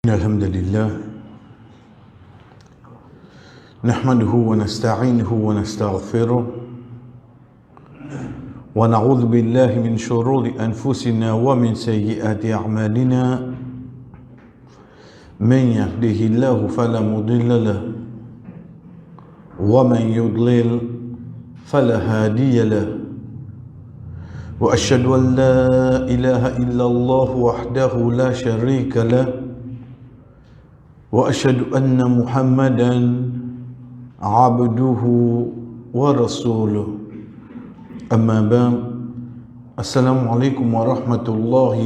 الحمد لله نحمده ونستعينه ونستغفره ونعوذ بالله من شرور أنفسنا ومن سيئات أعمالنا من يهده الله فلا مضل له ومن يضلل فلا هادي له وأشهد أن لا إله إلا الله وحده لا شريك له وأشهد أن محمدًا عبده ورسوله أما بعد السلام عليكم ورحمة الله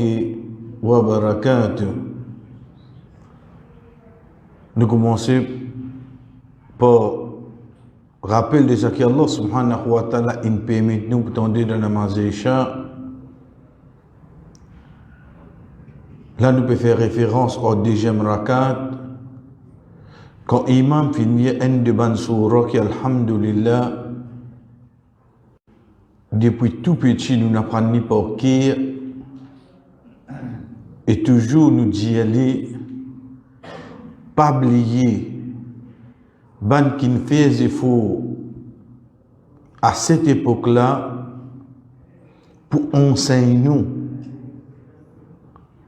وبركاته. Nous commençons par rappel de ce qu'Allah subhanahu wa ta'ala nous permet nous pour tendre dans la namaz Isha. Là nous pouvons faire référence au deuxième rakat. Quand Imam finit une de ban surah qui alhamdulillah depuis tout petit nous n'apprenons pas qui et toujours nous d'y aller pas oublier ban qui nous fait effort à cette époque-là pour enseigner nous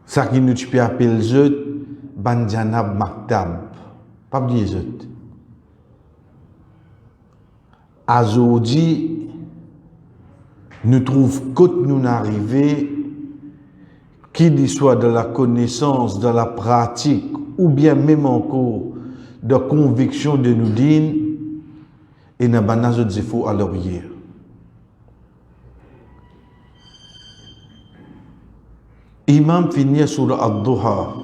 ça qui nous peut appeler ban janab maktab. Pas oublier ça. Aujourd'hui, nous trouvons que nous arrivés, qu'il soit de la connaissance, de la pratique, ou bien même encore de conviction de nous dire, et n'a pas de défaut à l'orient. Imam finit sur Ad-Duha.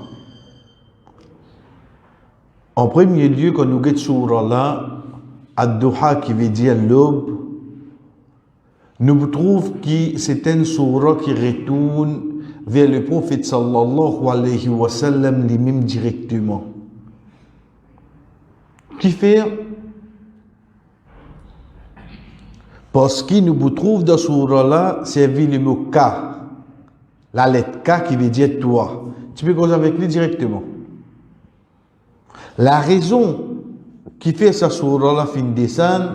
En premier lieu, quand nous regardons sur là, Ad-Duha qui veut dire l'aube, nous trouvons que c'est une sourate qui retourne vers le prophète sallallahu alayhi wa sallam lui-même directement. Qui fait? Parce que nous trouvons dans sourate là, c'est le mot K, la lettre K qui veut dire toi. Tu peux causer avec lui directement. La raison qui fait ça sur la fin descendre,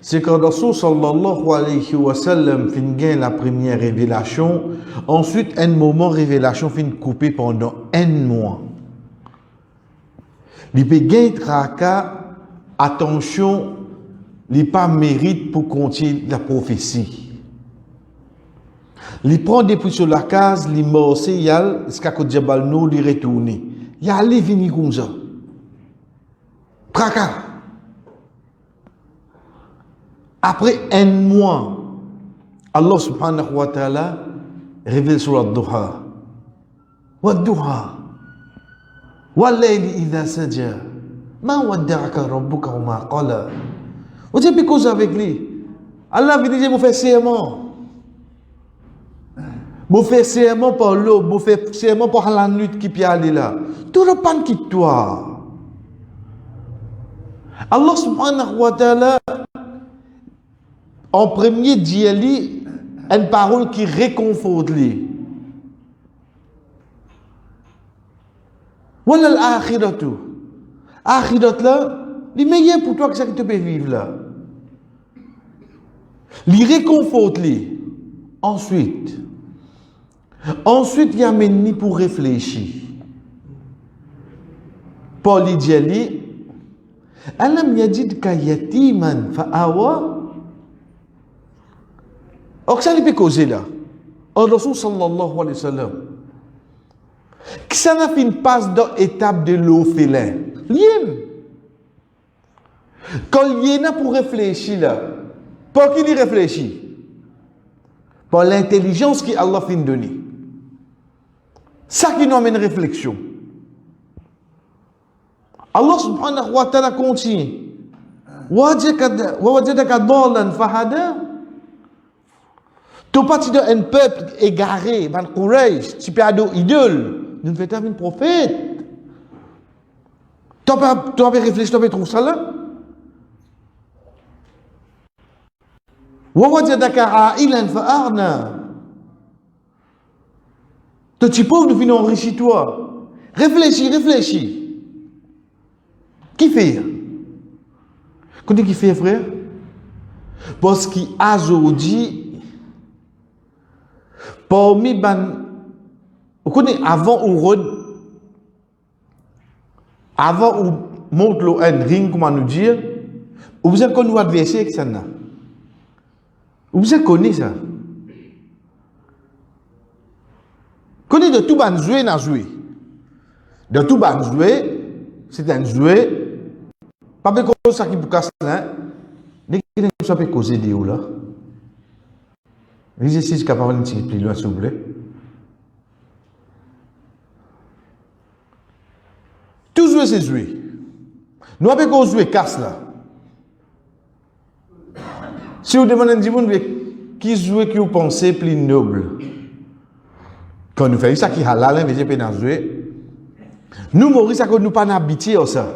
c'est quand Rasul sallallahu alayhi wa sallam fin gagne la première révélation, ensuite un moment révélation fin coupé pendant un mois. Il peut gagner traka, attention, il pas mérite pour continuer la prophétie. Il prend depuis sur la case, il morce, il y a jusqu'à côté Jabal Nour, il retourne. Il y a les venir comme ça. Traka. Après un mois, Allah subhanahu wa ta'ala révèle sur Ad-Duha. Wad-Duha. Wal-layli idha saja. Ma wadda'aka rabbuka wa ma qala. Vous avez cause avec lui. Allah veut dire, vous faites serment. Vous faites serment par l'eau, vous faites serment par la nuit qui peut aller là. Tout le pan quitte toi. Allah subhanahu wa ta'ala en premier dit une parole qui réconforte lui. Voilà l'akhiratu. Akhirat là, il est meilleur pour toi que ça que tu peux vivre là. Il réconforte lui. Ensuite, il y a mené pour réfléchir. Paul dit Alam yajidka yatiman fa'awa. Or ça peut causer là. Or Rasul sallallahu alayhi wa sallam. Que ça n'a fait une passe dans l'étape de l'orphelin. Lien. Quand il y a pour réfléchir là. Pour qui il réfléchit? Par l'intelligence qui Allah fin donner. Ça qui nous amène réflexion. Allah subhanahu wa ta'ala continue. Wajadaka dalan fahada. Tu parti d'un peuple égaré, van Quraysh, tu peux avoir idole. Nous ne faisons pas un prophète. Tu as réfléchi, tu as trouvé ça là. Wajadaka a'ilan fa'arna. Tu es pauvre, nous venons enrichir toi. Réfléchis. Qui fait? Connais qui fait, frère? Parce qu'aujourd'hui, parmi ban, vous connaissez avant ou monte un ring, comment nous dire, vous avez connu adversaire avec ça. Vous avez connu ça. Connais de tout ban jouer n'a joué. De tout ban jouer, c'est un jouet. Pas de cause ça qui vous casse là. Dès que vous avez causé des hauts là. L'exercice capable de tirer plus loin, s'il vous plaît. Tout jouer, c'est jouer. Nous avons joué casse là. Si vous demandez un petit qui joue qui vous pensez plus noble. Quand nous faisons ça qui halal, mais j'ai pas jouer. Nous Maurice, que nous pas habitués à ça.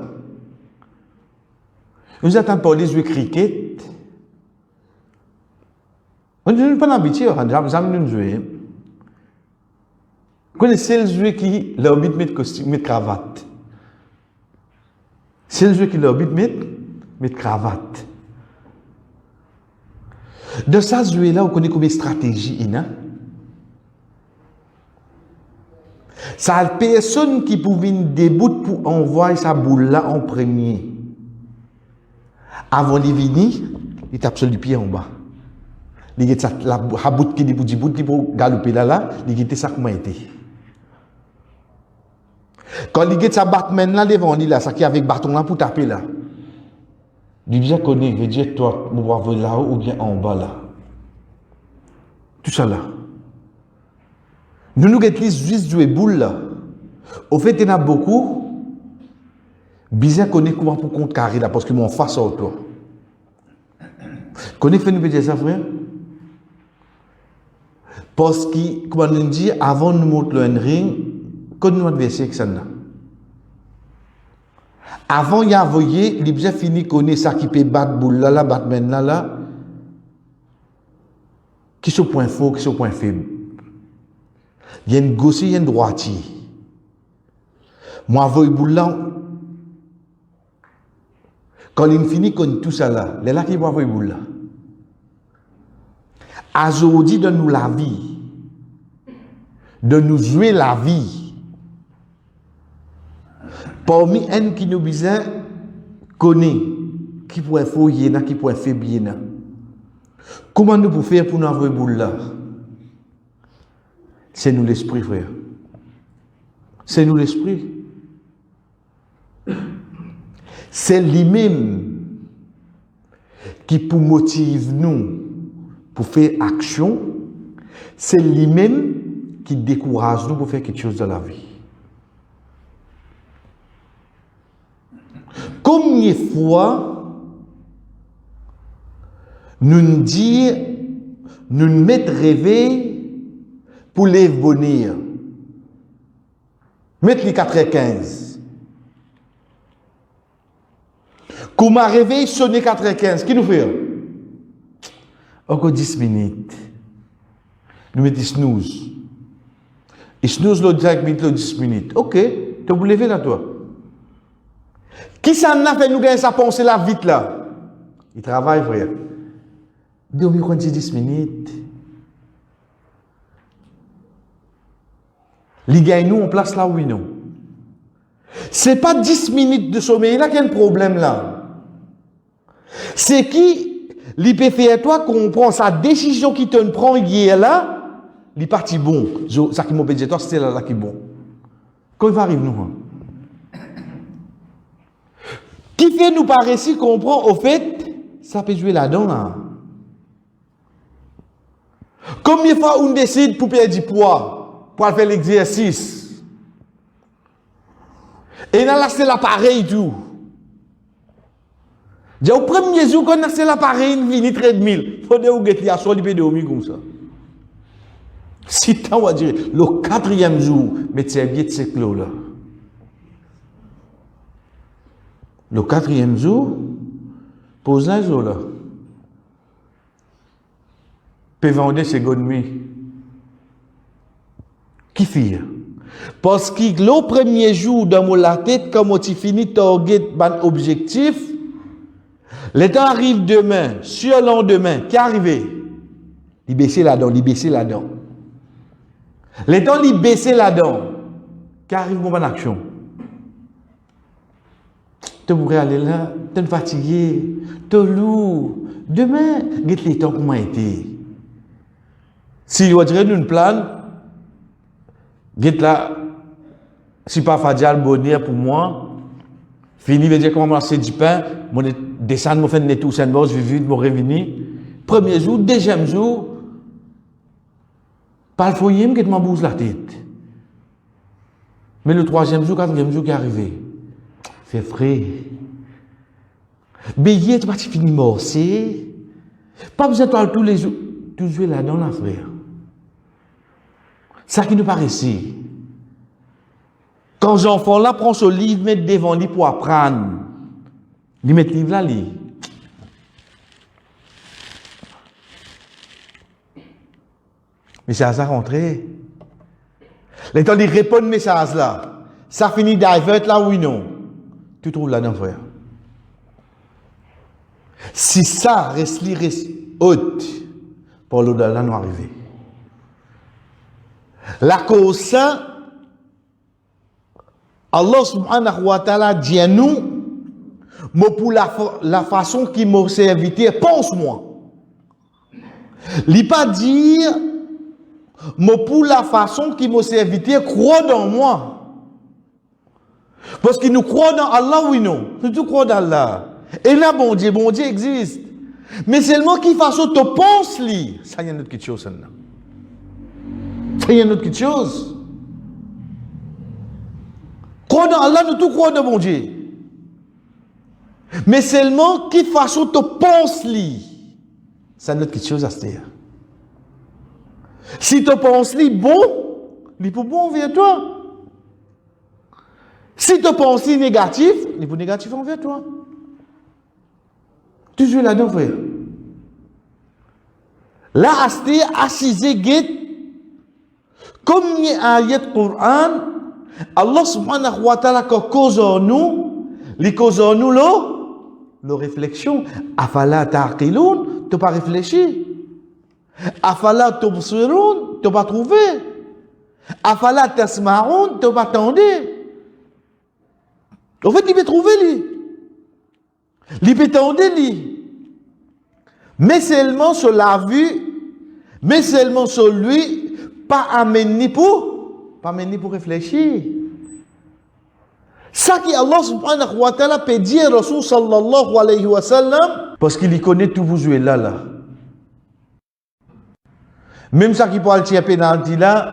Nous attendons parler jouer cricket. On ne pas habitué à jamais nous jouer. Vous connaissez le joueur qui l'habite mettre costume, mettre cravate. C'est le joueur qui l'habite mettre cravate. De ça jouer là, on connaît combien de stratégies il y a. Ça personne qui pouvait déboute pour envoyer sa boule là en premier. Avant de venir, il tape sur le pied en bas. Il y a la bout qui dit pour galoper là, il y a ça comment était. Quand il y a sa batman là devant lui là, ça qui avec bâton là pour taper là. Il dit connaît, il dit toi, vous voir là-haut ou bien en bas là. Tout ça là. Nous avons juste joué boule là. Au fait, il y en a beaucoup. Bizarre connaît comment pour contrecarrer là, parce qu'ils m'ont face à toi. Connaît fait nous dire ça, frère? Parce que, comment nous dit, avant de nous montrer le ring, quand nous adversaires que ça n'a. Avant, il y a envoyé, il bien fini connaît ça qui peut battre boule là, là, batman là, là. Qui sont point fort, qui sont point faible. Il y a une gauche, il y a une droitier. Moi, envoyé boule là. Quand il finit, connaît tout ça là. Les là qui vont envoyer boule là. Aujourd'hui, de nous la vie. De nous jouer la vie. Parmi un qui nous besoin connaît qui pourrait fouiller, qui pourrait faire bien. Comment nous pouvons faire pour nous avoir boule là? C'est nous l'esprit, frère. C'est nous l'esprit. C'est lui-même qui pour motive nous pour faire action. C'est lui-même qui décourage nous pour faire quelque chose dans la vie. Combien de fois nous dire, nous mettre rêver pour les venir. Mettre les 4h15. Quand m'a réveillé, sonner 4h15. Qui nous fait? Encore 10 minutes. Nous mettons snooze. Et snooze le 5 minutes, le 10 minutes. Ok, tu vous lever là, toi. Qui ça n'a fait nous gagner sa pensée là vite là? Il travaille, frère. Dormir quand 10 minutes. Il gagne nous en place là, oui, non. C'est pas 10 minutes de sommeil là qu'il y a un problème là. C'est qui, il peut faire toi comprendre sa décision qui te prend hier là, il est parti bon. Ça qui m'a dit, toi, c'est là qui est bon. Quand il va arriver, nous, hein? Qui fait nous paraître comprend au fait, ça peut jouer là-dedans là. Combien de fois on décide pour perdre du poids, pour faire l'exercice? Et là, c'est l'appareil tout. Au premier jour qu'on a c'est l'appareil, il finit 30 000. Il faut dire qu'il y a soit de dormir comme ça. Si tu vas dire, le 4e jour, mais c'est bien de ce clos là. Le 4e jour, pose un jour là. Peut vendre ses nuit. Qui fait? Parce que le premier jour dans la tête, quand tu finis target ban objectif, le temps arrive demain, sur le lendemain, qui arrive? Il baisse là-dedans, il baisse là-dedans. Le temps il baisse là-dedans, qui arrive mon bonne action? Tu pourrais aller là, tu es fatigué, tu es lourd. Demain, get les temps comment été. Si vous avez une plan, get là, si pas Fadjal bonheur pour moi, fini, veut dire comment manger du pain, mon descendre, mon faire une tout ça, je vais vite, mon revenir. Premier jour, deuxième jour, pas le foyer, je m'en bouge la tête. Mais le troisième jour, quatrième jour qui est arrivé, fait frais. Bélier, tu vas finir morcer. Pas besoin de toi tous les jours. Tu joues là-dedans, là, frère. Ça qui nous paraît ici. Quand l'enfant là prend ce livre, met devant lui pour apprendre. Il met le livre là, lui. Mais c'est à ça rentrer. Le temps de répondre au message là, ça finit d'arriver là, oui, non. Tu trouves là-dedans, frère. Si ça reste haute, pour l'au-delà, nous arriver. La cause ça, Allah subhanahu wa ta'ala dit à nous, moi pour la façon qui m'a servi, pense-moi. Il ne pas dire, moi pour la façon qui m'a servi, crois dans moi. Parce que nous croyons dans Allah, oui, non. Nous croyons dans Allah. Et là, bon Dieu existe. Mais seulement qu'il façon te pense lui. Ça y a une autre chose, ça. Ça y a une autre chose. Croire dans Allah, nous tout croyons dans bon Dieu. Mais seulement qu'il façon te pense lui. Ça y a une autre chose à se dire. Si tu penses lui bon, il pour bon envers toi. Si tu penses lui négatif, il pour négatif envers toi. Tu joues là-dedans, frère. Là, Asté, assisé, guette, comme il y a ayat Coran, Allah subhanahu wa ta'ala, quand cause en nous, les cause en nous, la réflexion. Afala ta'qiloun, tu n'as pas réfléchi. Afala tubsirun, tu n'as pas trouvé. Afala tasma'un, tu n'as pas entendu. En fait, il peut trouver, lui. Il peut entendre, lui. Mais seulement sur la vue, mais seulement sur lui, pas amené pour réfléchir. Ça qui Allah subhanahu wa ta'ala peut dire Rasul sallallahu alayhi wa sallam, parce qu'il y connaît tout vous jouez là. Même ça qui peut aller tirer pénalty là,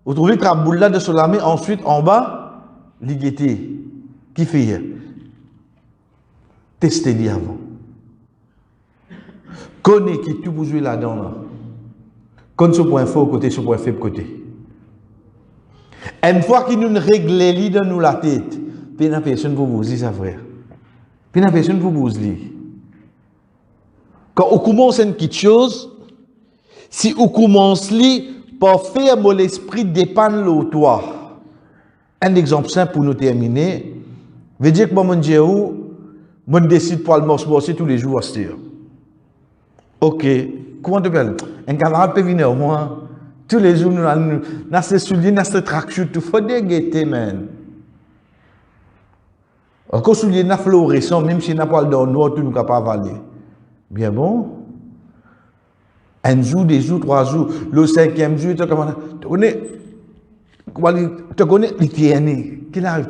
vous trouvez le traboul là de Solamé, ensuite en bas, l'igueté. Qui fait? Testez-les avant. Connais qui tout vous jouez là-dedans. Là. Connais ce point fort côté, ce point faible côté. Une fois qu'il nous règle dans nous la tête, puis la personne vous vous dit ça, frère. Puis la personne vous vous dit. Quand on commence une petite chose, si on commence par faire mon l'esprit dépendre de toi. Un exemple simple pour nous terminer. Veut dire que moi, mon Dieu, je décide pour le morceau tous les jours à se dire. Ok, comment tu appelles? Un camarade peut venir au moins. Tous les jours, nous avons ce soulier, nous avons ce tracksuit, il faut déguetter, man. Encore soulier, nous avons fluorescent, même si nous n'avons pas le don noir, tout nous capable d'avaler. Bien bon. Un jour, deux jours, trois jours, le cinquième jour, tu connais, il tient, qu'il arrive,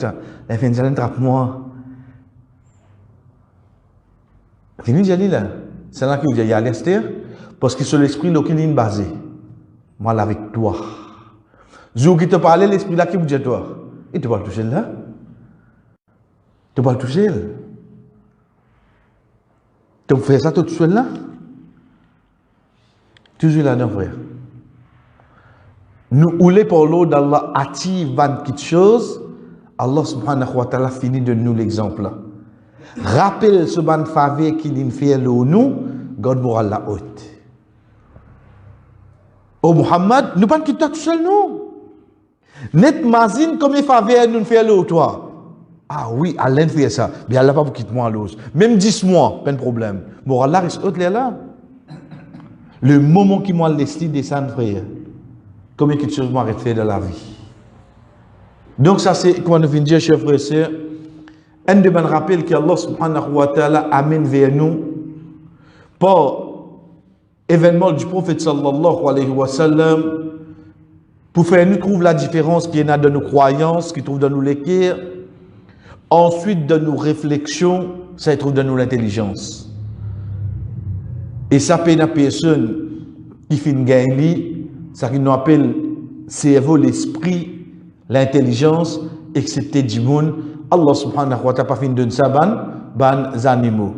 la fin de l'année, trappe-moi. Fini, j'ai dit là. C'est là qu'il y a l'ester, parce que sur l'esprit, il est basé. Moi, là, avec toi. Jour qui te parlait, l'esprit là qui vous dit toi. Il te va le toucher là. Tu vas le toucher. Tu fais ça tout seul là. Toujours là-dedans, frère. Nous, oulé pour l'eau d'Allah, attire 20 petites choses. Allah subhanahu wa ta'ala finit de nous l'exemple là. Rappelle ce ban faveur qu'il nous fait nous, God moral la haute. Oh Muhammad, nous pas quitter tout seul nous. Net mazine, comme il fait nous faire le toi. Ah oui, Alain fait ça. Mais Allah pas vous quitter moi l'os. Même 10 mois, pas de problème. Bon, Allah reste autre là. Le moment qui m'a laissé descendre, frère, combien de choses m'arrête faire dans la vie. Donc ça c'est, comment nous venons dire, chers frères et sœurs, un de mes rappels qu'Allah subhanahu wa ta'ala amène vers nous par événement du prophète sallallahu alayhi wa sallam pour faire nous trouver la différence qu'il y a dans nos croyances, qui trouve dans nos lectures, ensuite dans nos réflexions, ça se trouve dans nos intelligences. Et ça peut une personne qui fait une gagner, ça qu'on appelle cerveau, l'esprit, l'intelligence, excepté du monde. Allah subhanahu wa ta'ala pas fin de ça ban animaux.